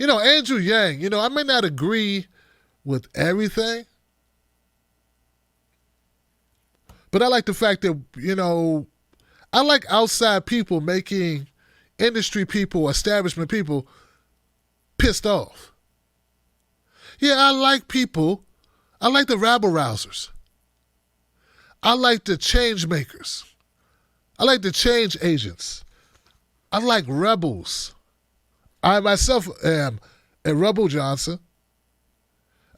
Andrew Yang, I may not agree with everything, but I like the fact that, I like outside people making industry people, establishment people pissed off. Yeah, I like people. I like the rabble rousers. I like the change makers. I like the change agents. I like rebels. I myself am a rebel, Johnson.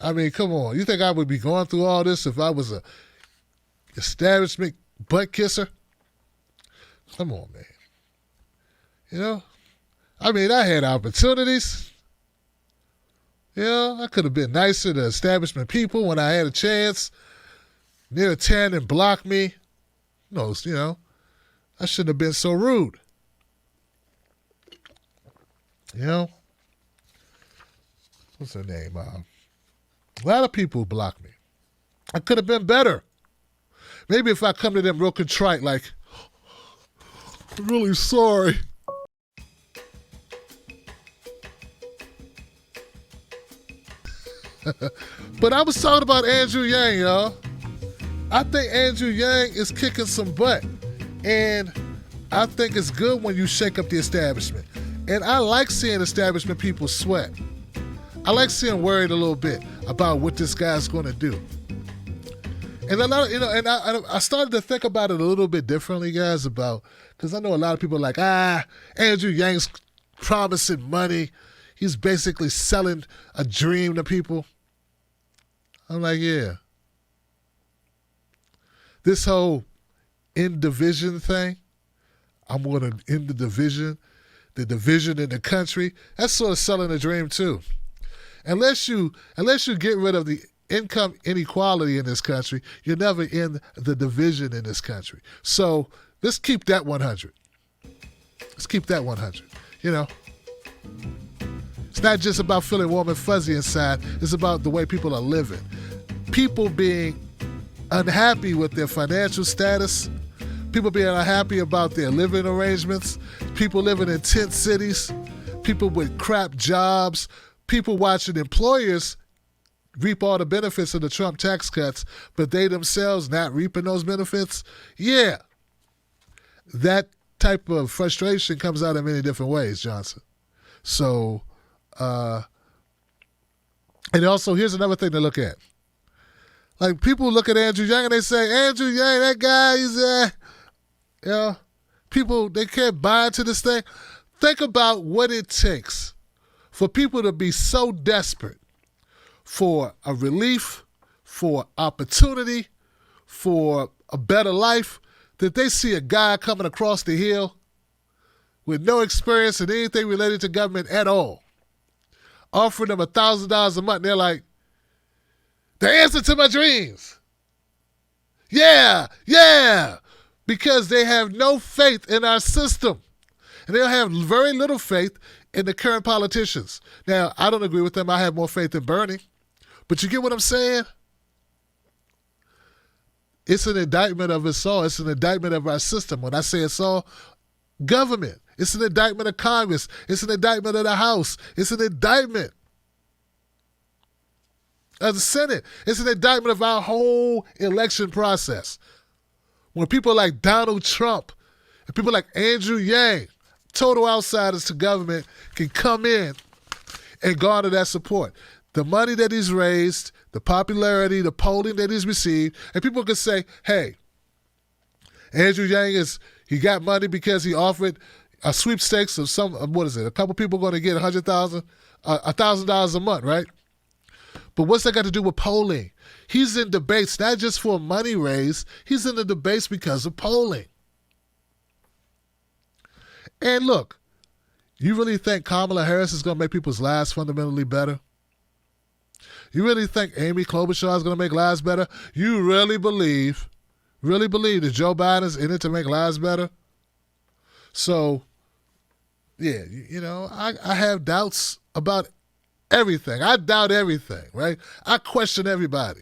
I mean, come on. You think I would be going through all this if I was a establishment butt kisser? Come on, man. I had opportunities. I could have been nicer to establishment people when I had a chance. Near 10 and blocked me. I shouldn't have been so rude. What's her name? A lot of people blocked me. I could have been better. Maybe if I come to them real contrite, like, I'm really sorry. But I was talking about Andrew Yang, y'all. I think Andrew Yang is kicking some butt. And I think it's good when you shake up the establishment. And I like seeing establishment people sweat. I like seeing worried a little bit about what this guy's going to do. And I started to think about it a little bit differently, guys, because I know a lot of people are like, Andrew Yang's promising money. He's basically selling a dream to people. I'm like, yeah. This whole end division thing, I'm going to end the division in the country, that's sort of selling a dream too. Unless you get rid of the income inequality in this country, you're never in the division in this country. So let's keep that 100. Let's keep that 100. It's not just about feeling warm and fuzzy inside. It's about the way people are living. People being unhappy with their financial status. People being unhappy about their living arrangements. People living in tent cities. People with crap jobs. People watching employers reap all the benefits of the Trump tax cuts, but they themselves not reaping those benefits. Yeah. That type of frustration comes out in many different ways, Johnson. So, and also here's another thing to look at. Like, people look at Andrew Yang and they say, Andrew Yang, that guy, he's, people, they can't buy into this thing. Think about what it takes for people to be so desperate for a relief, for opportunity, for a better life, that they see a guy coming across the hill with no experience in anything related to government at all, offering them $1,000 a month, and they're like, the answer to my dreams. Yeah, because they have no faith in our system. And they'll have very little faith in the current politicians. Now, I don't agree with them. I have more faith in Bernie. But you get what I'm saying? It's an indictment of us all. It's an indictment of our system. When I say it's all, government. It's an indictment of Congress. It's an indictment of the House. It's an indictment of the Senate. It's an indictment of our whole election process. When people like Donald Trump and people like Andrew Yang, total outsiders to government, can come in and garner that support. The money that he's raised, the popularity, the polling that he's received, and people can say, hey, Andrew Yang he got money because he offered a sweepstakes of a couple people going to get $1,000 a month, right? But what's that got to do with polling? He's in debates not just for money raised, he's in the debates because of polling. And look, you really think Kamala Harris is going to make people's lives fundamentally better? You really think Amy Klobuchar is going to make lives better? You really believe that Joe Biden's in it to make lives better? So, yeah, I have doubts about everything. I doubt everything, right? I question everybody.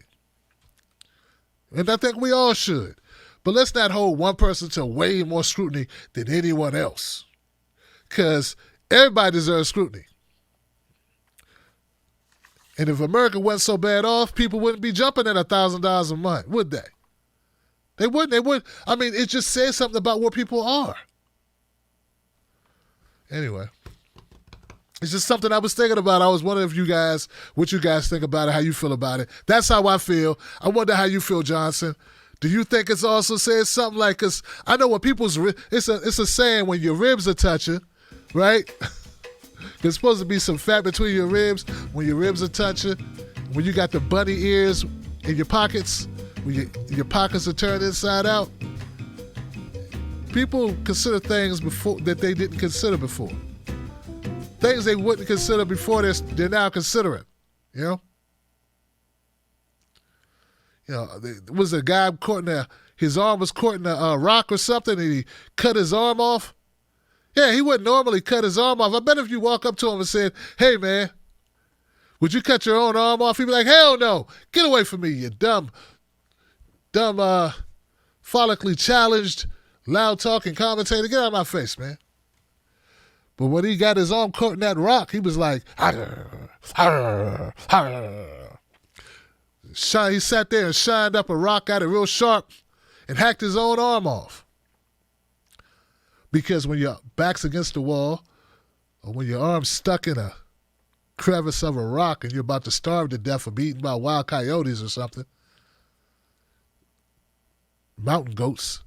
And I think we all should. But let's not hold one person to way more scrutiny than anyone else. Because everybody deserves scrutiny. And if America wasn't so bad off, people wouldn't be jumping at $1,000 a month, would they? They wouldn't. They would. I mean, it just says something about where people are. Anyway, it's just something I was thinking about. I was wondering if you guys, what you guys think about it, how you feel about it. That's how I feel. I wonder how you feel, Johnson. Do you think it's also says something like, because I know when people's, it's a saying when your ribs are touching, right? There's supposed to be some fat between your ribs when your ribs are touching, when you got the bunny ears in your pockets, when your pockets are turned inside out. People consider things before that they didn't consider before. Things they wouldn't consider before, they're now considering, you know? You know, there was a guy his arm was caught in a rock or something, and he cut his arm off. Yeah, he wouldn't normally cut his arm off. I bet if you walk up to him and said, "Hey, man, would you cut your own arm off?" He'd be like, "Hell no. Get away from me, you dumb, follically challenged, loud-talking commentator. Get out of my face, man." But when he got his arm caught in that rock, he was like, "Arr, arr, arr." He sat there and shined up a rock, got it real sharp, and hacked his own arm off. Because when your back's against the wall, or when your arm's stuck in a crevice of a rock and you're about to starve to death or be eaten by wild coyotes or something, mountain goats,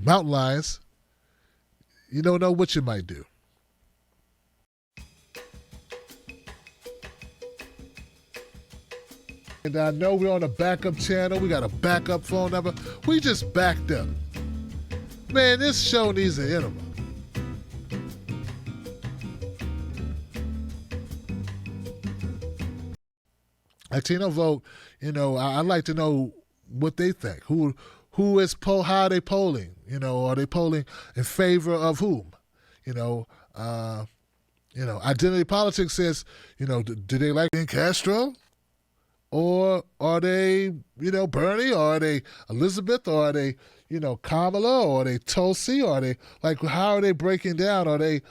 mountain lions, you don't know what you might do. And I know we're on a backup channel. We got a backup phone number. We just backed up. Man, this show needs an interval. Latino vote, you know, I'd like to know what they think. Who is how are they polling? You know, are they polling in favor of whom? You know, identity politics says, you know, do they like Castro? Or are they, you know, Bernie? Or are they Elizabeth? Or are they, you know, Kamala? Or are they Tulsi? Or are they, like, how are they breaking down? Are they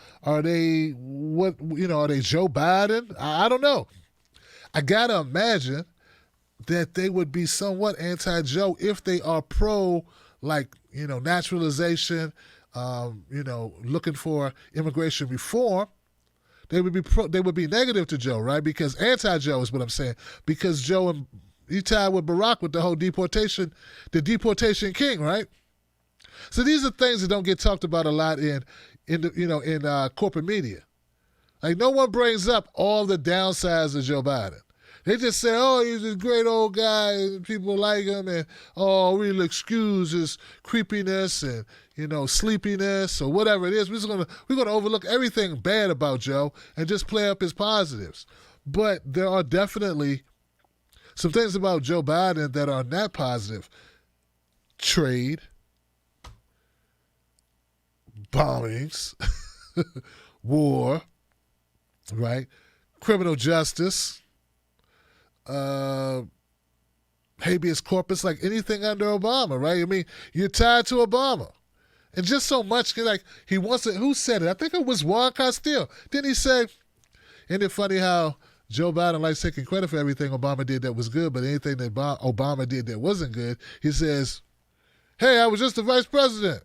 what, you know, are they Joe Biden? I don't know. I gotta imagine that they would be somewhat anti-Joe if they are pro, like, you know, naturalization, you know, looking for immigration reform. They would be negative to Joe, right? Because anti-Joe is what I'm saying. Because Joe, he tied with Barack with the whole deportation king, right? So these are things that don't get talked about a lot in corporate media. Like, no one brings up all the downsides of Joe Biden. They just say, "Oh, he's a great old guy, and people like him, and we'll excuse his creepiness and, you know, sleepiness or whatever it is. We're gonna overlook everything bad about Joe and just play up his positives." But there are definitely some things about Joe Biden that are not positive. Trade, bombings, war, right? Criminal justice. Habeas corpus, like anything under Obama, right? I mean, you're tied to Obama. And just so much, like, he wants it. Who said it? I think it was Juan Castillo. Didn't he say, isn't it funny how Joe Biden likes taking credit for everything Obama did that was good, but anything that Obama did that wasn't good, he says, "Hey, I was just the vice president."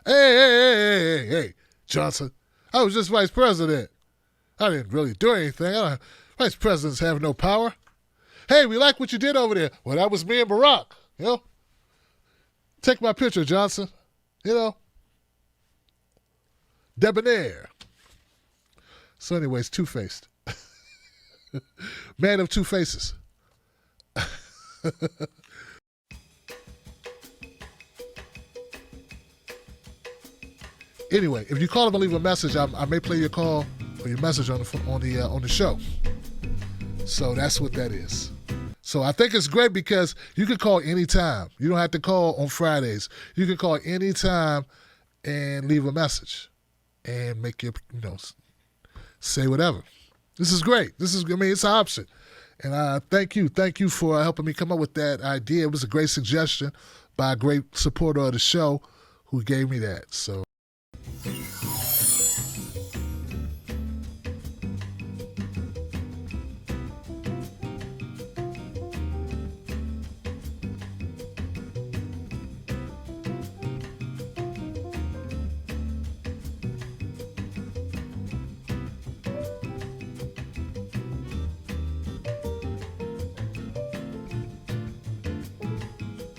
Hey, Johnson, I was just vice president. I didn't really do anything. Vice presidents have no power. Hey, we like what you did over there. Well, that was me and Barack, you know. Take my picture, Johnson. You know. Debonair. So anyways, two-faced. Man of two faces. Anyway, if you call up and leave a message, I may play your call or your message on the show. So that's what that is. So I think it's great because you can call anytime. You don't have to call on Fridays. You can call anytime and leave a message and make your, you know, say whatever. This is great. It's an option. And thank you for helping me come up with that idea. It was a great suggestion by a great supporter of the show who gave me that. So.